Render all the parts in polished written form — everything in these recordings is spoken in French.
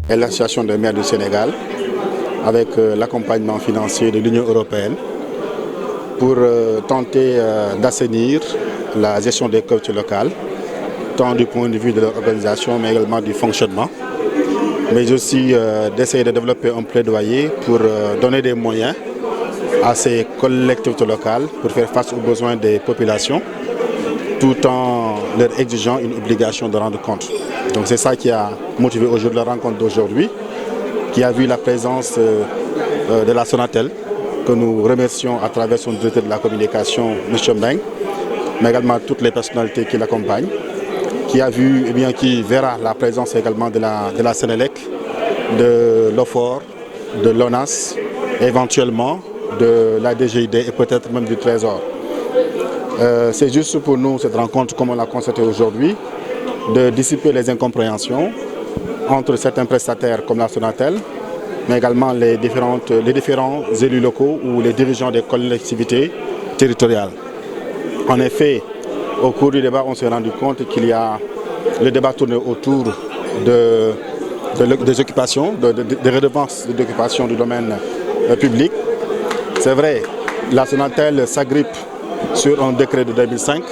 et l'Association des maires du Sénégal avec l'accompagnement financier de l'Union européenne pour tenter d'assainir la gestion des collectivités locales, tant du point de vue de leur organisation mais également du fonctionnement, mais aussi d'essayer de développer un plaidoyer pour donner des moyens à ces collectivités locales pour faire face aux besoins des populations, tout en leur exigeant une obligation de rendre compte. Donc c'est ça qui a motivé aujourd'hui la rencontre d'aujourd'hui, qui a vu la présence de la Sonatel, que nous remercions à travers son directeur de la communication, M. Mbeng, mais également toutes les personnalités qui l'accompagnent, qui a vu, qui verra la présence également de la Sénélec, de l'OFOR, de l'ONAS, éventuellement de la DGID et peut-être même du Trésor. C'est juste pour nous cette rencontre, comme on l'a constaté aujourd'hui, de dissiper les incompréhensions entre certains prestataires comme la Sonatel, mais également les différents élus locaux ou les dirigeants des collectivités territoriales. En effet, au cours du débat, on s'est rendu compte qu'il y a le débat tourné autour des occupations, des redevances d'occupation du domaine public. C'est vrai, la Sonatel s'agrippe sur un décret de 2005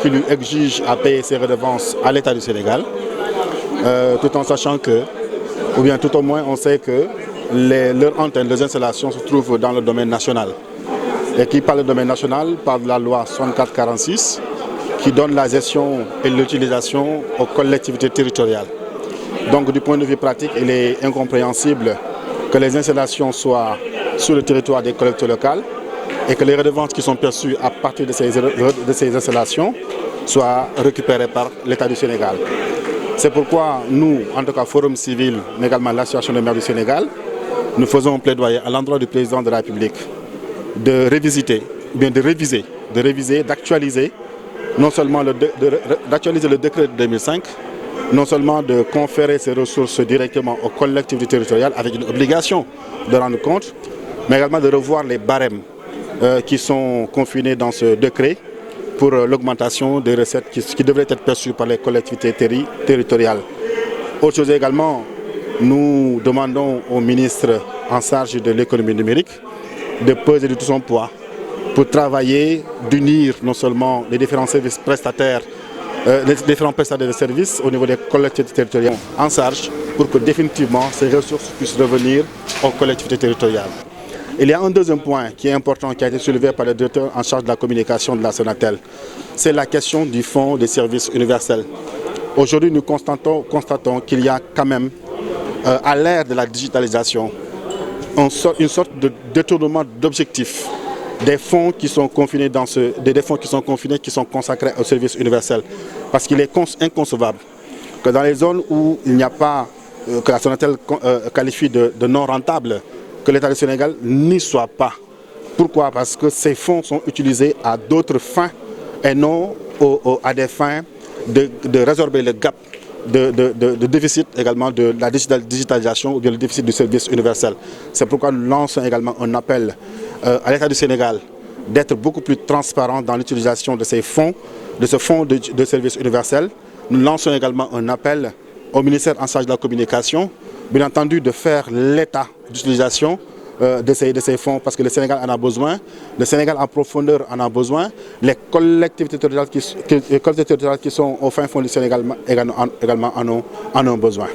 qui lui exige à payer ses redevances à l'État du Sénégal, tout en sachant que, ou bien tout au moins on sait que leurs antennes, leurs installations se trouvent dans le domaine national. Et qui parle de domaine national parle de la loi 64-46 qui donne la gestion et l'utilisation aux collectivités territoriales. Donc du point de vue pratique, il est incompréhensible que les installations soient sur le territoire des collectivités locales et que les redevances qui sont perçues à partir de ces installations soient récupérées par l'État du Sénégal. C'est pourquoi nous, en tout cas Forum Civil, mais également l'Association des maires du Sénégal, nous faisons un plaidoyer à l'endroit du président de la République de réviser, d'actualiser non seulement d'actualiser le décret de 2005, non seulement de conférer ces ressources directement aux collectivités territoriales avec une obligation de rendre compte, mais également de revoir les barèmes qui sont confinés dans ce décret pour l'augmentation des recettes qui devraient être perçues par les collectivités territoriales. Autre chose également, nous demandons au ministre en charge de l'économie numérique de peser de tout son poids pour travailler, d'unir non seulement les différents services prestataires, les différents prestataires de services au niveau des collectivités territoriales en charge pour que définitivement ces ressources puissent revenir aux collectivités territoriales. Il y a un deuxième point qui est important, qui a été soulevé par le directeur en charge de la communication de la Sonatel. C'est la question du fonds des services universels. Aujourd'hui, nous constatons qu'il y a quand même, à l'ère de la digitalisation, une sorte de détournement d'objectifs des fonds qui sont confinés qui sont consacrés au service universel. Parce qu'il est inconcevable que dans les zones où il n'y a pas, que la Sonatel qualifie de non rentable, que l'État du Sénégal n'y soit pas. Pourquoi? Parce que ces fonds sont utilisés à d'autres fins et non à des fins de résorber le gap de déficit également de la digitalisation ou bien le déficit du service universel. C'est pourquoi nous lançons également un appel à l'État du Sénégal d'être beaucoup plus transparent dans l'utilisation de ces fonds, de ce fonds de service universel. Nous lançons également un appel au ministère en charge de la communication, bien entendu de faire l'état d'utilisation de ces fonds parce que le Sénégal en a besoin, le Sénégal en profondeur en a besoin, les collectivités territoriales qui sont au fin fond du Sénégal également en ont besoin.